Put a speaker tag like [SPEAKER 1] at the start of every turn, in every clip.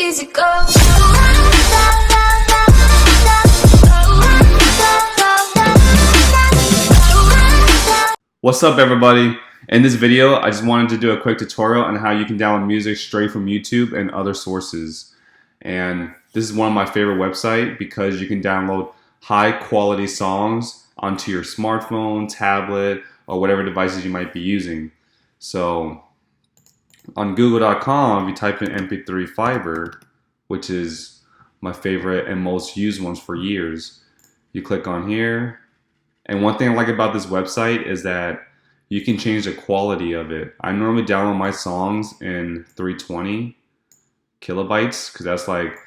[SPEAKER 1] easy go.
[SPEAKER 2] What's up, everybody? In this video, I just wanted to do a quick tutorial on how you can download music straight from YouTube and other sources. And this is one of my favorite websites because you can download high quality songs onto your smartphone, tablet, or whatever devices you might be using. So on google.com, if you type in MP3 Fiber, which is my favorite and most used ones for years, you click on here. And one thing I like about this website is that you can change the quality of it. I normally download my songs in 320 kilobytes because that's like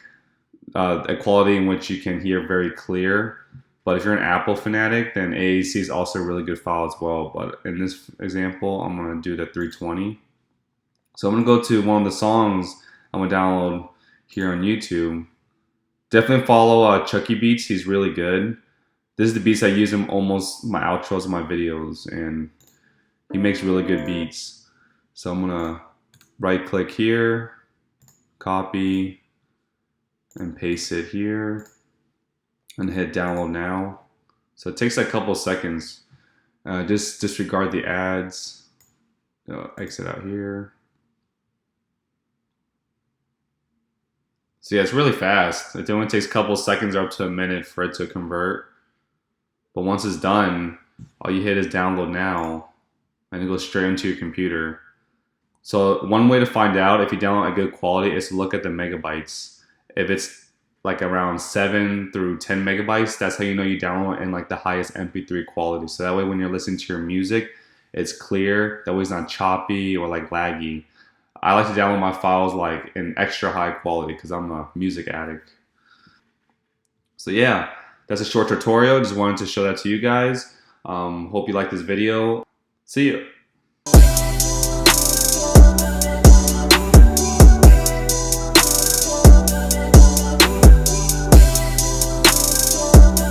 [SPEAKER 2] a quality in which you can hear very clear. But if you're an Apple fanatic, then AAC is also a really good file as well. But in this example, I'm going to do the 320. So I'm going to go to one of the songs I'm going to download here on YouTube. Definitely follow Chucky Beats. He's really good. This is the beats I use in almost my outros of my videos, and he makes really good beats. So I'm gonna right click here, copy, and paste it here, and hit download now. So it takes a couple seconds. Just disregard the ads. Exit out here. So yeah, it's really fast. It only takes a couple seconds or up to a minute for it to convert. But once it's done, all you hit is download now, and it goes straight into your computer. So one way to find out if you download a good quality is to look at the megabytes. If it's like around 7 through 10 megabytes, that's how you know you download in like the highest MP3 quality. So that way when you're listening to your music, it's clear, that way it's not choppy or like laggy. I like to download my files like in extra high quality because I'm a music addict. So yeah. That's a short tutorial. Just wanted to show that to you guys. Hope you like this video. See you.